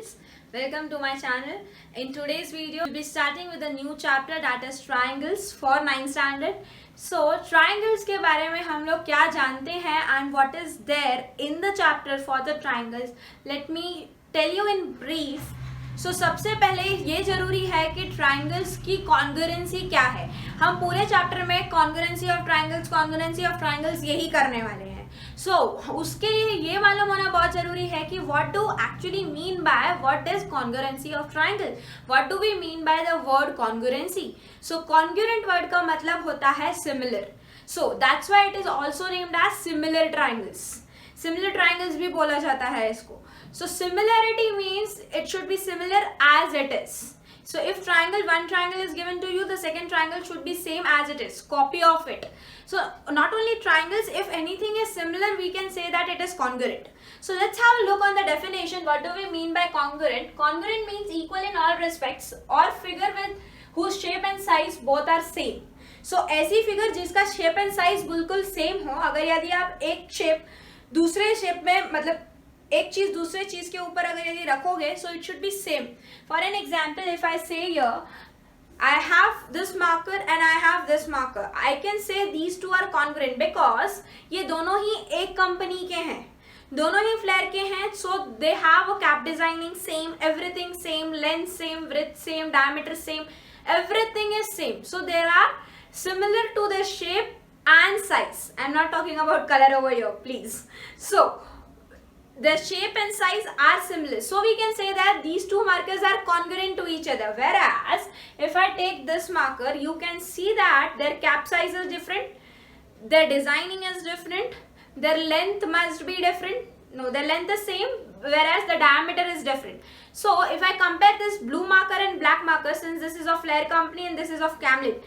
students, welcome to my channel. In today's video we'll be starting with a new chapter, that is triangles for 9th standard. So triangles के बारे में हम लोग क्या जानते हैं and what is there in the chapter for the triangles, let me tell you in brief. So सबसे पहले ये जरूरी है कि ट्राइंगल्स की कॉन्ग्रुएंसी क्या है. हम पूरे चैप्टर में कॉन्ग्रुएंसी ऑफ ट्राइंगल्स यही करने वाले हैं. सो उसके लिए ये मालूम होना बहुत जरूरी है कि what do actually mean by what is congruency of triangle, what do we mean by the word congruency. So congruent word का मतलब होता है similar. So that's why it is also named as similar triangles. Similar triangles भी बोला जाता है इसको. So similarity means it should be similar as it is. So if one triangle is given to you, the second triangle should be same as it is, copy of it. So not only triangles, if anything is similar, we can say that it is congruent. So let's have a look on the definition. What do we mean by congruent? Congruent means equal in all respects or figure with whose shape and size both are same. So ऐसी figure जिसका shape and size बिल्कुल same हो. अगर यदि आप एक shape दूसरे shape में मतलब एक चीज दूसरे चीज के ऊपर अगर यदि रखोगे, so it should be same. For an example, if I से here I have this marker and I have this marker, I can say these two are congruent because ये दोनों ही एक कंपनी के हैं, दोनों ही फ्लेयर के हैं. so they have a cap designing same, everything same, length same, width same, diameter same, everything is same. so they are similar to their shape and size. I'm not talking about color over here, please. So the shape and size are similar, so we can say that these two markers are congruent to each other. Whereas if I take this marker, you can see that their cap size is different, their designing is different, their length must be different. No, the length is same, whereas the diameter is different. So if I compare this blue marker and black marker, since this is of Flair company and this is of Camlin,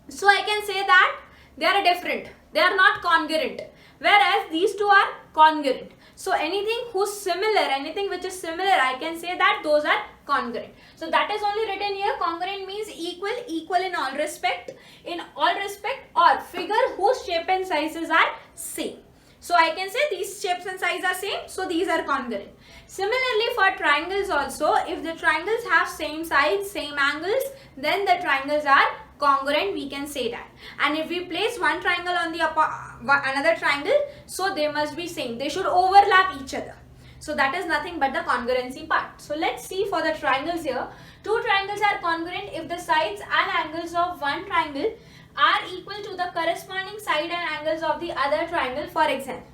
so I can say that they are different, they are not congruent, whereas these two are congruent. So anything who's similar, anything which is similar, I can say that those are congruent. So that is only written here. Congruent means equal in all respect, or figure whose shape and sizes are same. So I can say these shapes and sizes are same, so these are congruent. Similarly for triangles also, if the triangles have same sides, same angles, then the triangles are congruent, we can say that. And if we place one triangle on the another triangle, so they must be same, they should overlap each other. So that is nothing but the congruency part. So let's see for the triangles here. Two triangles are congruent if the sides and angles of one triangle are equal to the corresponding side and angles of the other triangle. For example,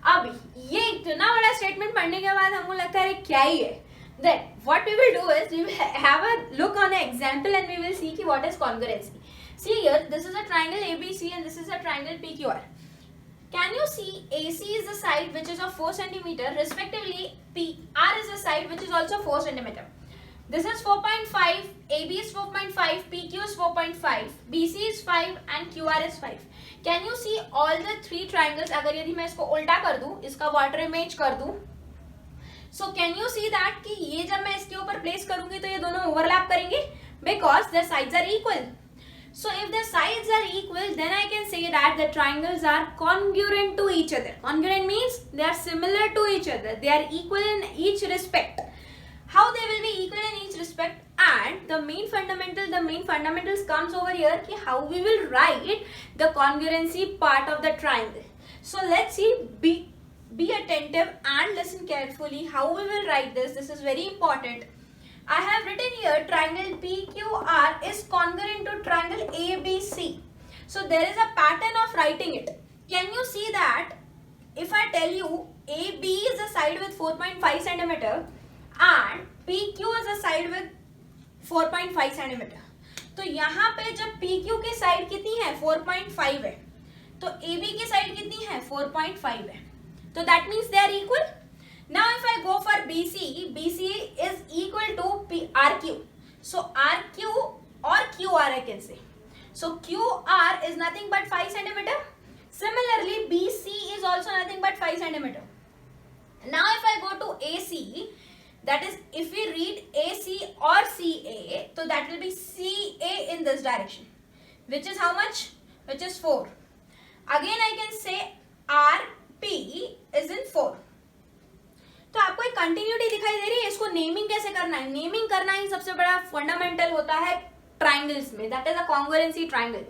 अभी ये इतना बड़ा statement पढ़ने के बाद हमको लगता है क्या ही है. Then what we will do is we will have a look on an example and we will see what is congruency. See here, this is a triangle ABC and this is a triangle PQR. Can you see AC is the side which is of 4 cm, respectively PR is the side which is also 4 cm. This is 4.5, AB is 4.5, PQ is 4.5, BC is 5 and QR is 5. Can you see all the three triangles? अगर यदि मैं इसको उल्टा कर दूं, इसका water image कर दूं, so can you see that कि ये जब मैं इसके ऊपर प्लेस करूंगी तो ये दोनों ओवरलैप करेंगे because their sides are equal. So if the sides are equal, then I can say that the triangles are congruent to each other. Congruent means they are similar to each other, they are equal in each respect. How they will be equal in each respect? And the main fundamentals comes over here कि how we will write the congruency part of the triangle. So let's see, be attentive and listen carefully how we will write this. This is very important. I have written here triangle PQR is congruent to triangle ABC. So there is a pattern of writing it. Can you see that if I tell you AB is a side with 4.5 cm and PQ is a side with 4.5 cm, तो यहाँ पे जब PQ की side कितनी है 4.5 है, तो AB की साइड कितनी है 4.5 है, तो that means they are equal. Now if I go for BC is equal to RQ. So RQ or QR I can say. So QR is nothing but 5 cm. Similarly BC is also nothing but 5 cm. Now if I go to AC, that is if we read AC or CA, so that will be CA in this direction, which is how much? Which is 4. Again I can say RP is in 4. तो आपको एक continuity दिखाई दे रही है, इसको naming कैसे करना है, नेमिंग करना ही सबसे बड़ा फंडामेंटल होता है ट्राइंगल्स में, that is a congruency triangle.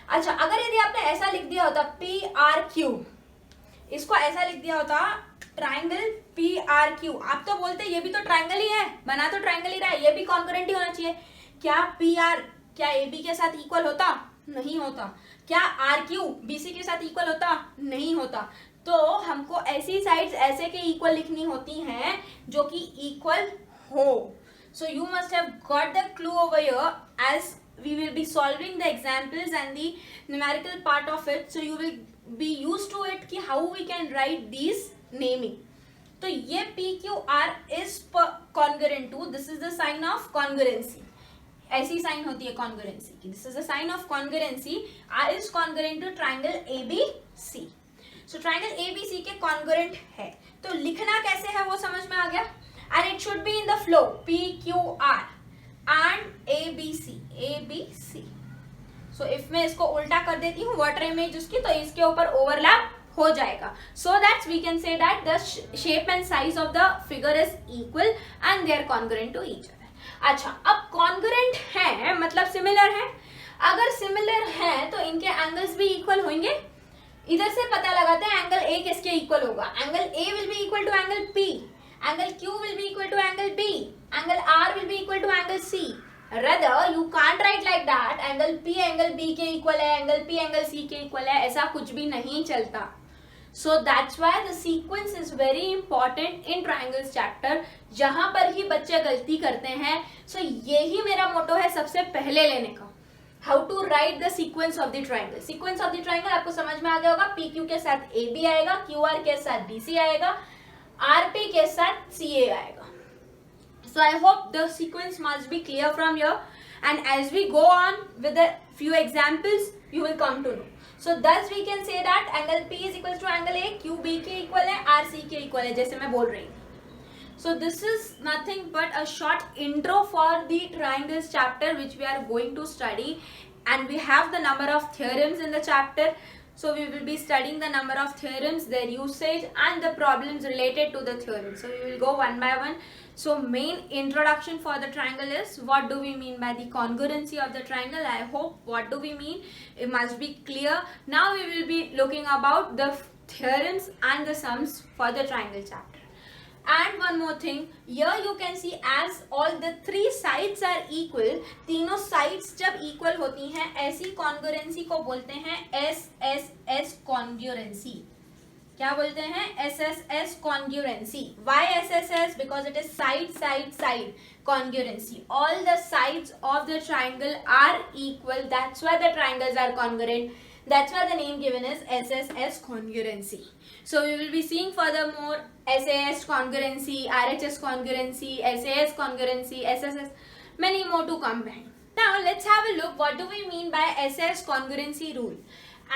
अच्छा, अगर यदि आपने ऐसा लिख दिया होता PRQ, इसको ऐसा लिख दिया होता ट्राइंगल PRQ, आप तो बोलते ये भी तो ट्राइंगल ही है, बना तो ट्राइंगल ही रहा है, ये भी कॉन्ग्रुएंट ही होना चाहिए। क्या PR क्या AB के साथ इक्वल होता, नहीं होता। क्या RQ BC के साथ इक्वल होता, नहीं होता। तो हमको ऐसी साइड्स ऐसे के इक्वल लिखनी होती हैं जो कि इक्वल हो। So you must have got the clue over here as we will be solving the examples and the numerical part of it, so you will be used to it कि how we can write these naming। तो ये PQR is congruent to, this is the sign of congruency, ऐसी sign होती है congruency की, this is the sign of congruency, R is congruent to triangle ABC। so triangle ABC के congruent है, तो लिखना कैसे है वो समझ में आ गया, and it should be in the flow PQR and ABC। so if मैं इसको उल्टा कर देती हूँ वाटर इमेज उसकी, तो इसके ऊपर ओवरलैप हो जाएगा, so that we can say that the shape and size of the figure is equal and they are congruent to each other। अच्छा, अब congruent है मतलब similar है, अगर similar है तो इनके एंगल्स भी इक्वल होंगे। इधर से पता लगाते हैं एंगल A किसके इक्वल होगा, angle A will be equal to angle P, angle Q will be equal to angle B, angle R will be equal to angle C। rather you can't write like that angle P angle B के equal है, angle P angle C के equal है, ऐसा कुछ भी नहीं चलता। so that's why the sequence is very important in triangles chapter, जहां पर ही बच्चे गलती करते हैं। so यही मेरा मोटो है सबसे पहले लेने का, how to write the sequence of the triangle। sequence of the triangle आपको समझ में आ गया होगा, PQ के साथ AB आएगा, QR के साथ BC आएगा, RP के साथ CA आएगा। so I hope the sequence must be clear from here, and as we go on with a few examples you will come to know। so thus we can say that angle P is equals to angle A, QB के equal है, RC के equal है, जैसे मैं बोल रही हूँ। so this is nothing but a short intro for the triangles chapter which we are going to study, and we have the number of theorems in the chapter, so we will be studying the number of theorems, their usage and the problems related to the theorem। so we will go one by one। so main introduction for the triangle is what do we mean by the congruency of the triangle। I hope what do we mean, it must be clear। now we will be looking about the theorems and the sums for the triangle chapter। and one more thing, here you can see as all the three sides are equal, तीनों sides जब equal होती हैं ऐसी congruency को बोलते हैं SSS congruency। क्या बोलते हैं, SSS congruency। why SSS? because it is side congruency, all the sides of the triangle are equal, that's why the triangles are congruent, that's why the name given is SSS congruency। so we will be seeing furthermore SAS congruency, RHS congruency, SAS congruency, SSS, many more to come behind। now let's have a look what do we mean by SAS congruency rule।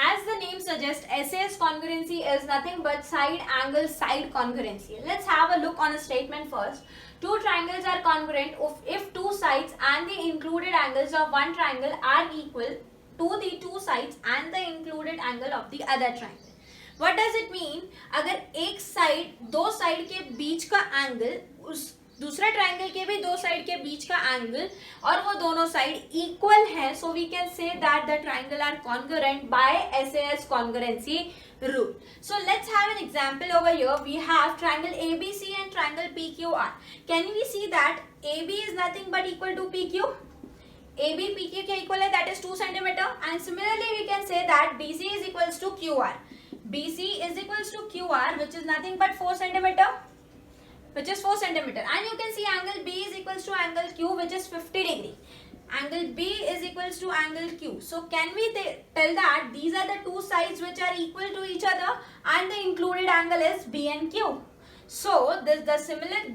as the name suggests, SAS congruency is nothing but side angle side congruency। let's have a look on a statement first। two triangles are congruent if two sides and the included angles of one triangle are equal to the two sides and the included angle of the other triangle। what does it mean? अगर एक side दो side के बीच का angle उस दूसरे triangle के भी दो साइड के बीच का एंगल और वो दोनों साइड इक्वल है, so we can say that the triangle are congruent by SAS congruency rule। so let's have an example over here। we have triangle ABC and triangle PQR। can we see that AB is nothing but equal to PQ? AB PQ के equal है, that is 2 centimeter, and similarly we can say that BC is equals to QR। BC is equals to QR which is nothing but 4 centimeter, which is 4 centimeter, and you can see angle B is equals to angle Q which is 50 degree। angle B is equals to angle Q। so can we tell that these are the two sides which are equal to each other and the included angle is B and Q। so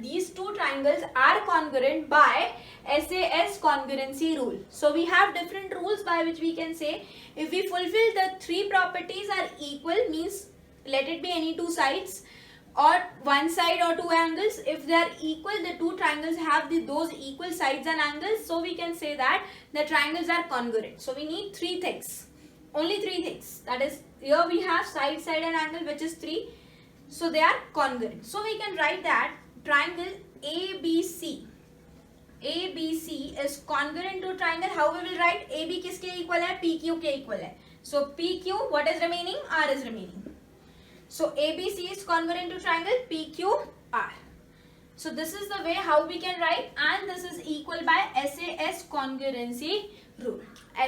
these two triangles are congruent by SAS congruency rule। so we have different rules by which we can say if we fulfill the three properties are equal, means let it be any two sides or one side or two angles, if they are equal, the two triangles have those equal sides and angles, so we can say that the triangles are congruent। so we need three things, only three things, that is here we have side and angle which is 3, so they are congruent. So we can write that triangle ABC is congruent to triangle. How we will write? AB किसके equal है? PQ के equal है. So PQ, what is remaining? R is remaining. So ABC is congruent to triangle PQR. So this is the way how we can write, and this is equal by SAS congruency rule.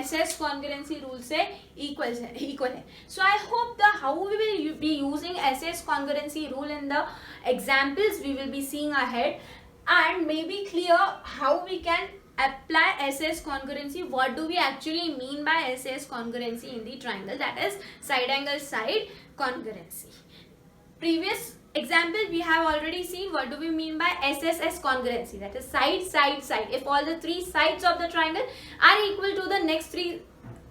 SAS congruency rule से equal है. So I hope the how we will be using SAS congruency rule in the examples we will be seeing ahead, and maybe clear how we can apply SAS congruency. What do we actually mean by SAS congruency in the triangle? That is side angle side congruency. Previous example we have already seen what do we mean by SSS congruency, that is side side side. If all the three sides of the triangle are equal to the next three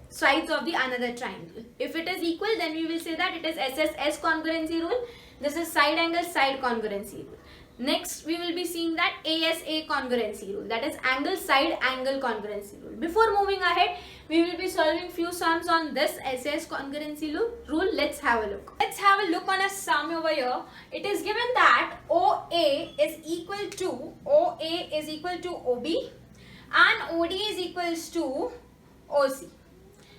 sides of the another triangle. If it is equal, then we will say that it is SSS congruency rule. This is side angle side congruency rule. Next we will be seeing that ASA congruency rule, that is angle side angle congruency rule. Before moving ahead, we will be solving few sums on this SAS congruency rule. Let's have a look. Let's have a look on a sum over here. It is given that OA is equal to OB and OD is equals to OC.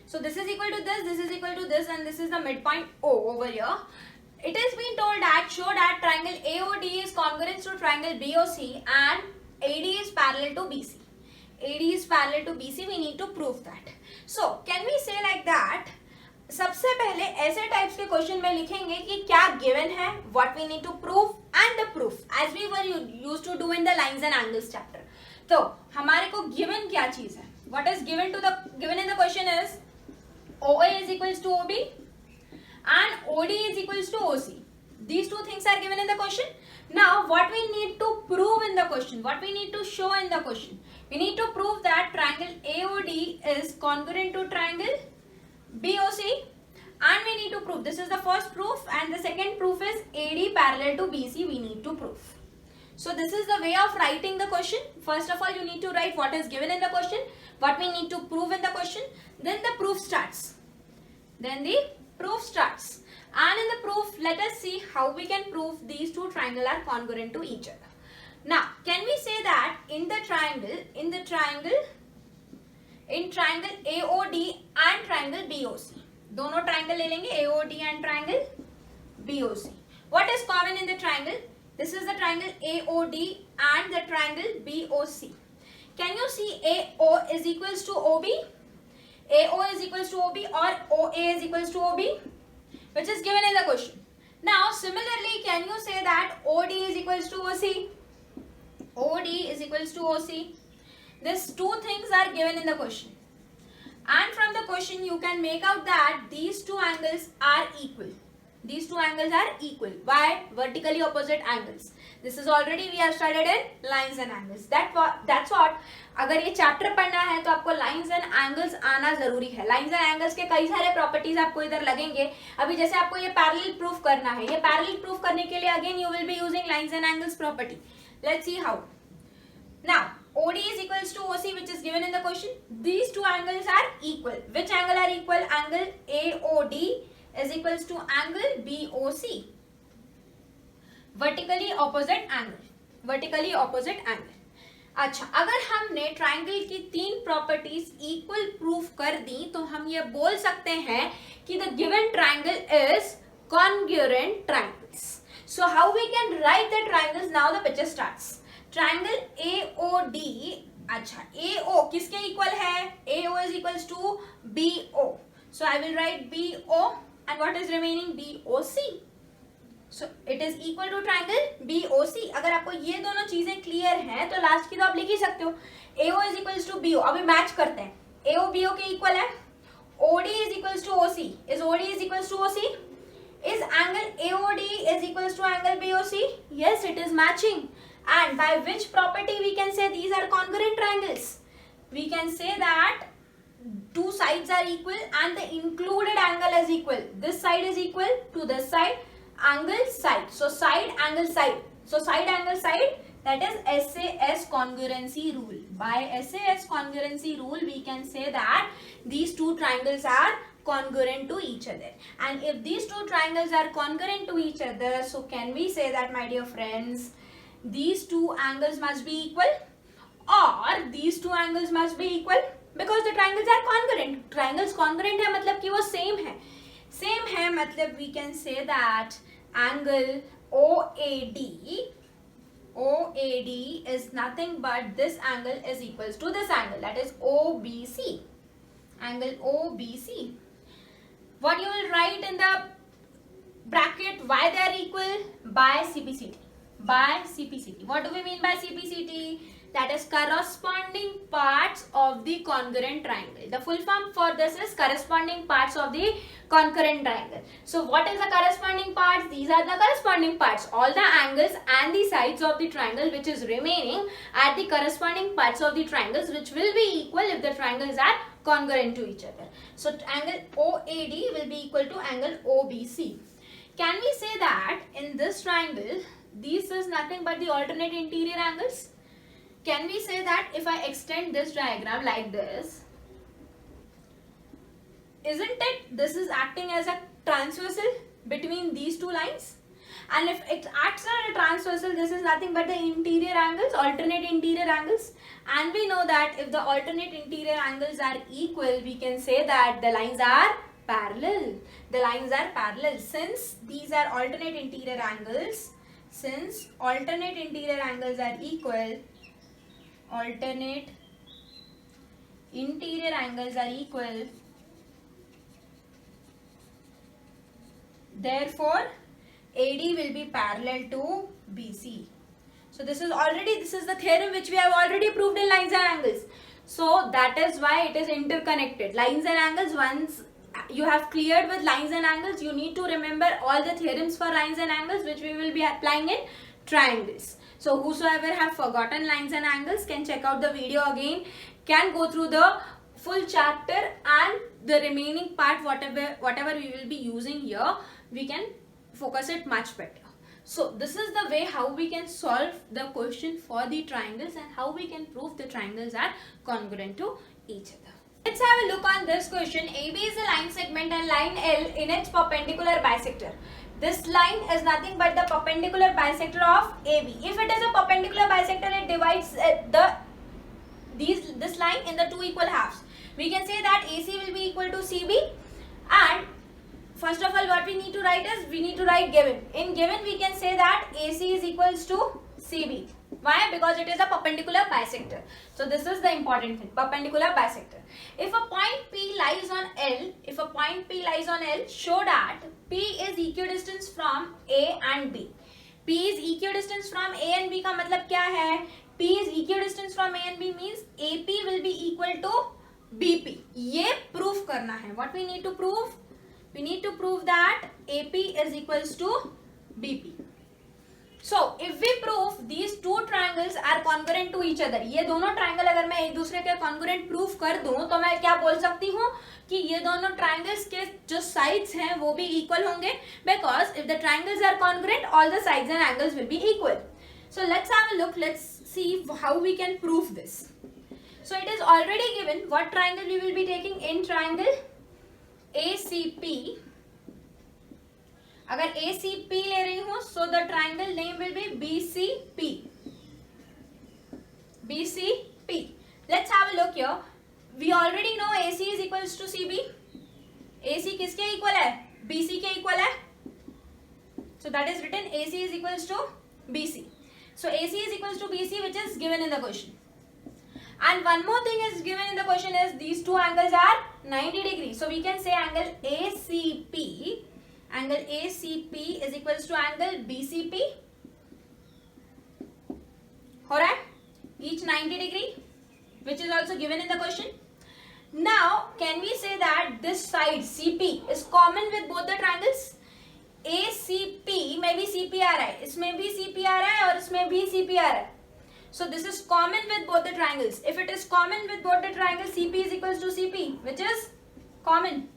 So this is equal to this is equal to this, and this is the midpoint O over here. It is being told that show that triangle AOD is congruent to triangle BOC and AD is parallel to BC. AD is parallel to BC. We need to prove that. So can we say like that? सबसे पहले ऐसे types के question में लिखेंगे कि क्या given है, what we need to prove and the proof, as we were used to do in the lines and angles chapter. तो हमारे को गिवन क्या चीज है? What is given in the question is OA is equals to OB and OD is equals to OC. These two things are given in the question. Now what we need to prove in the question, what we need to show in the question, we need to prove that triangle AOD is congruent to triangle BOC, and we need to prove, this is the first proof, and the second proof is AD parallel to BC we need to prove. So this is the way of writing the question. First of all, you need to write what is given in the question, what we need to prove in the question, then the proof starts. And in the proof, let us see how we can prove these two triangles are congruent to each other. Now, can we say that in triangle AOD and triangle BOC, दोनों triangle ले लेंगे AOD and triangle BOC. What is common in the triangle? This is the triangle AOD and the triangle BOC. Can you see AO is equals to OB? AO is equals to OB or OA is equals to OB, which is given in the question. Now similarly, can you say that OD is equals to OC? OD is equals to OC. These two things are given in the question, and from the question you can make out that these two angles are equal. These two angles are equal. Why? Vertically opposite angles. This is already we have studied in lines and angles. That's what. अगर ये chapter पढ़ना है तो आपको lines and angles आना जरूरी है. Lines and angles के कई सारे प्रॉपर्टीज आपको इधर लगेंगे. अभी जैसे आपको ये पैरेलल प्रूफ करना है, ये पैरेलल प्रूफ करने के लिए again you will be using lines and angles property. Let's see how. Now OD is equals to OC, which is given in the question. These two angles are equal. Which angle are equal? Angle AOD is equals to angle BOC. Vertically opposite angle. अच्छा, अगर हमने triangle की तीन properties equal proof कर दी तो हम ये बोल सकते हैं कि the given triangle is congruent triangles. So how we can write the triangles? Now the picture starts. Triangle AOD, अच्छा AO किसके इक्वल है? AO is equals to BO. So I will write BO and what is remaining? BOC. So it is equal to triangle BOC. अगर आपको ये दोनों चीजें clear हैं तो लास्ट की तो आप लिख ही सकते हो. AO is equals to BO. अभी मैच करते हैं. AO BO के इक्वल है. OD is equals to OC. Is OD is equals to OC? Is angle AOD is equals to angle BOC? Yes, it is matching. And by which property we can say these are congruent triangles? We can say that two sides are equal and the included angle is equal. This side is equal to this side. Angle side. So side angle side. So side angle side, that is SAS congruency rule. By SAS congruency rule we can say that these two triangles are congruent to each other. And if these two triangles are congruent to each other, so can we say that, my dear friends, these two angles must be equal, or these two angles must be equal, because the triangles are congruent. Triangles congruent है मतलब कि वो same है. Same है मतलब we can say that angle OAD is nothing but this angle is equals to this angle, that is OBC. Angle OBC. What you will write in the bracket, why they are equal? By CPCT. By CPCT. What do we mean by CPCT? That is corresponding parts of the congruent triangle. The full form for this is corresponding parts of the congruent triangle. So what is the corresponding parts? These are the corresponding parts. All the angles and the sides of the triangle which is remaining are the corresponding parts of the triangles which will be equal if the triangles are congruent to each other. So angle OAD will be equal to angle OBC. Can we say that in this triangle, this is nothing but the alternate interior angles? Can we say that if I extend this diagram like this, isn't it this is acting as a transversal between these two lines? And if it acts as a transversal, this is nothing but the interior angles, alternate interior angles. And we know that if the alternate interior angles are equal, we can say that the lines are parallel. The lines are parallel. Since these are alternate interior angles, since alternate interior angles are equal, alternate interior angles are equal, therefore AD will be parallel to BC. So this is the theorem which we have already proved in lines and angles. So that is why it is interconnected. Lines and angles, once you have cleared with lines and angles, you need to remember all the theorems for lines and angles which we will be applying in triangles. So whosoever have forgotten lines and angles can check out the video again, can go through the full chapter, and the remaining part whatever we will be using here, we can focus it much better. So this is the way how we can solve the question for the triangles and how we can prove the triangles are congruent to each other. Let's have a look on this question. AB is a line segment and line L in its perpendicular bisector. This line is nothing but the perpendicular bisector of AB. If it is a perpendicular bisector, it divides this line in the two equal halves. We can say that AC will be equal to CB, and first of all what we need to write is, we need to write given. In given we can say that AC is equals to CB. Why? Because it is a perpendicular bisector. So this is the important thing, perpendicular bisector. If a point P lies on L, show that P is equidistant from A and B. P is equidistant from A and B का मतलब क्या है? P is equidistant from A and B means AP will be equal to BP. ये proof करना है. What we need to prove? We need to prove that AP is equals to BP. So if we prove these two triangles are congruent to each other, ये दोनों triangle अगर मैं एक दूसरे के congruent proof कर दूं तो मैं क्या बोल सकती हूँ कि ये दोनों triangles के जो sides हैं वो भी equal होंगे, because if the triangles are congruent, all the sides and angles will be equal. So let's have a look. Let's see how we can prove this. So it is already given what triangle we will be taking in triangle ACP. अगर ACP ले रही हूँ, so the triangle name will be BCP. BCP. Let's have a look here. We already know AC is equals to CB. AC किसके equal है? BC के equal है. So that is written AC is equals to BC. So AC is equals to BC, which is given in the question. And one more thing is given in the question is these two angles are 90 degrees. So we can say angle ACP. Angle ACP is equals to angle BCP. Alright? Each 90 degree, which is also given in the question. Now, can we say that this side CP is common with both the triangles? ACP में भी CP आ रहा है, इसमें भी CP आ रहा है और इसमें भी CP आ रहा है. So this is common with both the triangles. If it is common with both the triangles, CP is equals to CP, which is common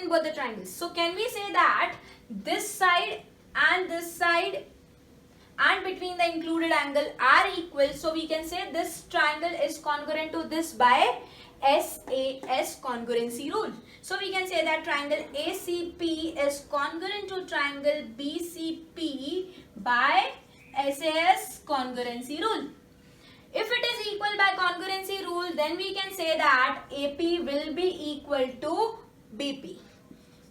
in both the triangles. So can we say that this side and between the included angle are equal? So we can say this triangle is congruent to this by SAS congruency rule. So we can say that triangle ACP is congruent to triangle BCP by SAS congruency rule. If it is equal by congruency rule, then we can say that AP will be equal to BP.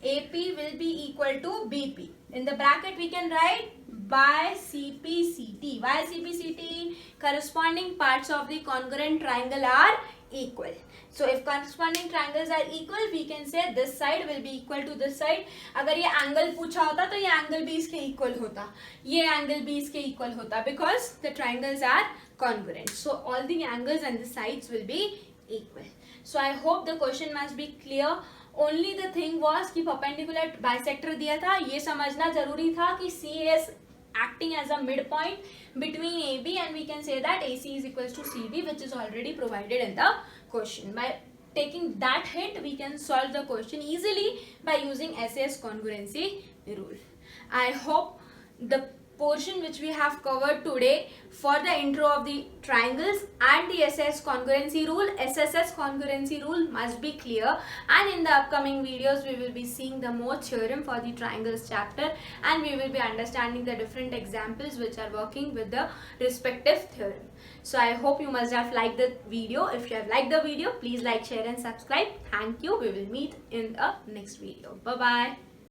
AP will be equal to BP. In the bracket we can write by CPCT. Why CPCT? Corresponding parts of the congruent triangle are equal. So if corresponding triangles are equal, we can say this side will be equal to this side. अगर ये angle पूछा होता तो ये angle भी इसके equal होता, ये angle भी इसके equal होता, because the triangles are congruent. So all the angles and the sides will be equal. So I hope the question must be clear. Only the thing was कि perpendicular bisector दिया था, ये समझना जरूरी था कि C is acting as a midpoint between AB, and we can say that AC is equals to CB, which is already provided in the question. By taking that hint, we can solve the question easily by using SAS congruency rule. I hope the portion which we have covered today for the intro of the triangles and the SSS congruency rule must be clear, and in the upcoming videos we will be seeing the more theorem for the triangles chapter, and we will be understanding the different examples which are working with the respective theorem. So I hope you must have liked the video. If you have liked the video, please like, share and subscribe. Thank you. We will meet in the next video. Bye bye.